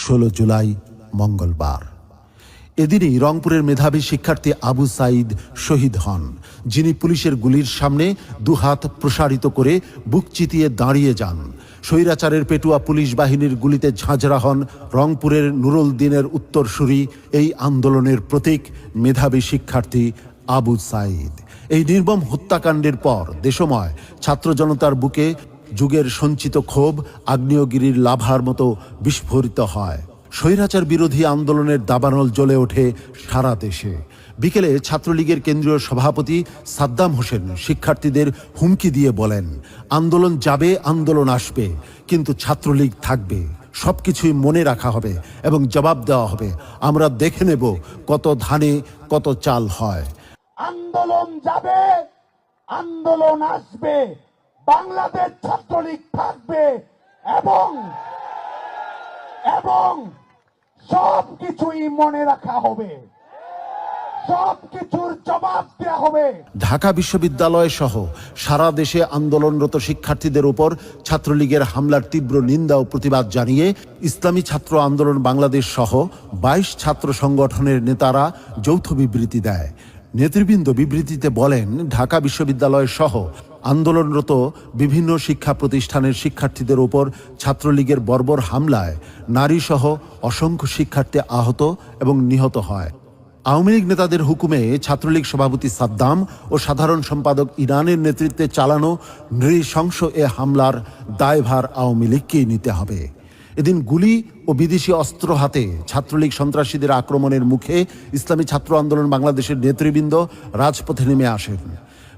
16 জুলাই মঙ্গলবার। এদিনই রংপুরের মেধাবী শিক্ষার্থী আবু সাঈদ শহীদ হন, যিনি পুলিশের গুলির সামনে দুহাত প্রসারিত করে বুক চিতিয়ে দাঁড়িয়ে যান। স্বৈরাচারের পেটুয়া পুলিশ বাহিনীর গুলিতে ঝাঁঝরা হন রংপুরের নুরুল দ্বীনের উত্তরসূরি এই আন্দোলনের প্রতীক মেধাবী শিক্ষার্থী আবু সাঈদ। এই নির্মম হত্যাকাণ্ডের পর দেশময় ছাত্র জনতার বুকে যুগের সঞ্চিত ক্ষোভ আগ্নেয়গিরির লাভার মতো বিস্ফোরিত হয়। স্বৈরাচার বিরোধী আন্দোলনের দাবানল জ্বলে ওঠে সারা দেশে। বিকেলে ছাত্রলীগের কেন্দ্রীয় সভাপতি সাদ্দাম হোসেন শিক্ষার্থীদের হুমকি দিয়ে বলেন, আন্দোলন যাবে, আন্দোলন আসবে, কিন্তু ছাত্রলীগ থাকবে। সবকিছুই মনে রাখা হবে এবং জবাব দেওয়া হবে। আমরা দেখে নেব কত ধানে কত চাল হয়। আন্দোলন যাবে, আন্দোলন আসবে, বাংলাদেশ ছাত্রলীগ থাকবে এবং সবকিছুই মনে রাখা হবে, সবকিছুর জবাব দেওয়া হবে। ঢাকা বিশ্ববিদ্যালয় সহ সারা দেশে আন্দোলনরত শিক্ষার্থীদের উপর ছাত্রলীগের হামলার তীব্র নিন্দা ও প্রতিবাদ জানিয়ে ইসলামী ছাত্র আন্দোলন বাংলাদেশ সহ 22 ছাত্র সংগঠনের নেতারা যৌথ বিবৃতি দেয়। নেতৃবৃন্দ বিবৃতিতে বলেন, ঢাকা বিশ্ববিদ্যালয় সহ আন্দোলনরত বিভিন্ন শিক্ষা প্রতিষ্ঠানের শিক্ষার্থীদের উপর ছাত্রলীগের বর্বর হামলায় নারীসহ অসংখ্য শিক্ষার্থী আহত এবং নিহত হয়। আওয়ামী লীগ নেতাদের হুকুমে ছাত্রলীগ সভাপতি সাদ্দাম ও সাধারণ সম্পাদক ইরানের নেতৃত্বে চালানো নৃশংস এ হামলার দায়ভার আওয়ামী লীগকেই নিতে হবে। এদিন গুলি ও বিদেশি অস্ত্র হাতে ছাত্রলীগ সন্ত্রাসীদের আক্রমণের মুখে ইসলামী ছাত্র আন্দোলন বাংলাদেশের নেতৃবৃন্দ রাজপথে নেমে আসেন।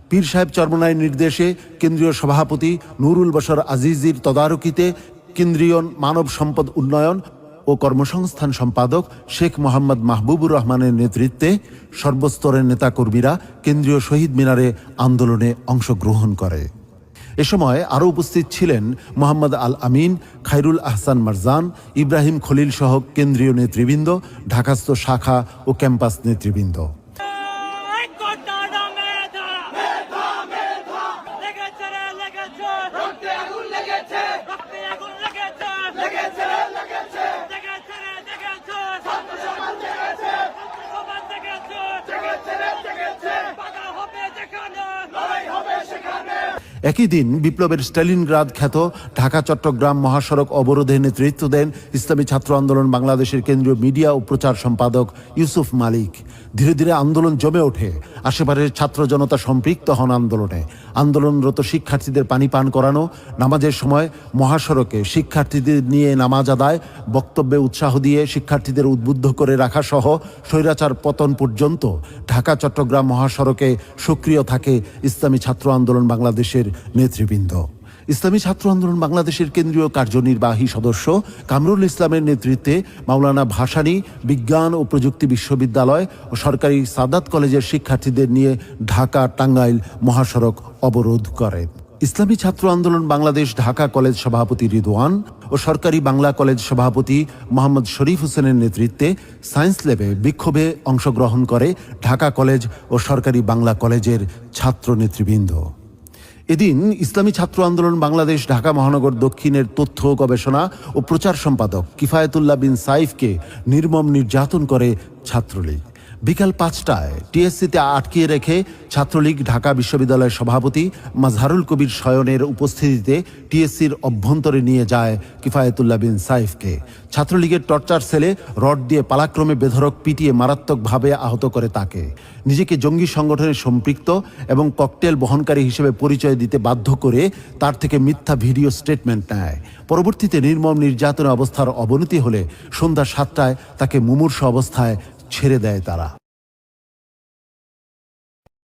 পীর সাহেব চরমনাইয়ের নির্দেশে কেন্দ্রীয় সভাপতি নুরুল বশর আজিজির তদারকিতে কেন্দ্রীয় মানব সম্পদ উন্নয়ন ও কর্মসংস্থান সম্পাদক শেখ মোহাম্মদ মাহবুবুর রহমানের নেতৃত্বে সর্বস্তরের নেতাকর্মীরা কেন্দ্রীয় শহীদ মিনারে আন্দোলনে অংশগ্রহণ করে। এ সময় আরও উপস্থিত ছিলেন মোহাম্মদ আল আমিন, খায়রুল আহসান মারজান, ইব্রাহিম খলিল সহ কেন্দ্রীয় নেতৃবৃন্দ, ঢাকাস্থ শাখা ও ক্যাম্পাস নেতৃবৃন্দ। একই দিন বিপ্লবের স্টালিনগ্রাদ খ্যাত ঢাকা চট্টগ্রাম মহাসড়ক অবরোধে নেতৃত্ব দেন ইসলামী ছাত্র আন্দোলন বাংলাদেশের কেন্দ্রীয় মিডিয়া ও প্রচার সম্পাদক ইউসুফ মালিক। ধীরে ধীরে আন্দোলন জমে ওঠে, আশেপাশের ছাত্র জনতা সম্পৃক্ত হন আন্দোলনে। আন্দোলনরত শিক্ষার্থীদের পানি পান করানো, নামাজের সময় মহাসড়কে শিক্ষার্থীদের নিয়ে নামাজ আদায়, বক্তব্যে উৎসাহ দিয়ে শিক্ষার্থীদের উদ্বুদ্ধ করে রাখা সহ স্বৈরাচার পতন পর্যন্ত ঢাকা চট্টগ্রাম মহাসড়কে সক্রিয় থাকে ইসলামী ছাত্র আন্দোলন বাংলাদেশের নেতৃবৃন্দ। ইসলামী ছাত্র আন্দোলন বাংলাদেশের কেন্দ্রীয় কার্যনির্বাহী সদস্য কামরুল ইসলামের নেতৃত্বে মাওলানা ভাসানী বিজ্ঞান ও প্রযুক্তি বিশ্ববিদ্যালয় ও সরকারি সাদাত কলেজের শিক্ষার্থীদের নিয়ে ঢাকা টাঙ্গাইল মহাসড়ক অবরোধ করেন। ইসলামী ছাত্র আন্দোলন বাংলাদেশ ঢাকা কলেজ সভাপতি রিদওয়ান ও সরকারি বাংলা কলেজ সভাপতি মোহাম্মদ শরীফ হোসেনের নেতৃত্বে সায়েন্স ল্যাবে বিক্ষোভে অংশগ্রহণ করে ঢাকা কলেজ ও সরকারি বাংলা কলেজের ছাত্র নেতৃবৃন্দ। এদিন ইসলামী ছাত্র আন্দোলন বাংলাদেশ ঢাকা মহানগর দক্ষিণের তথ্য গবেষণা ও প্রচার সম্পাদক কিফায়েতুল্লাহ বিন সাইফকে নির্মম নির্যাতন করে ছাত্রলীগ। বিকাল 5টায় টিএসসিতে আটকিয়ে রেখে ছাত্রলীগ ঢাকা বিশ্ববিদ্যালয়ের সভাপতি মাজহারুল কবির শয়নের উপস্থিতিতে টিএসসির অভ্যন্তরে নিয়ে যায় কিফায়েতুল্লাহ বিন সাইফকে। ছাত্রলীগের টর্চার সেলে রড দিয়ে পালাক্রমে বেধড়ক পিটিয়ে মারাত্মকভাবে আহত করে তাকে। নিজেকে জঙ্গি সংগঠনে সম্পৃক্ত এবং ককটেল বহনকারী হিসেবে পরিচয় দিতে বাধ্য করে তার থেকে মিথ্যা ভিডিও স্টেটমেন্ট নেয়। পরবর্তীতে নির্মম নির্যাতনের অবস্থার অবনতি হলে সন্ধ্যা 7টায় তাকে মুমূর্ষু অবস্থায় ছেড়ে দেয় তারা।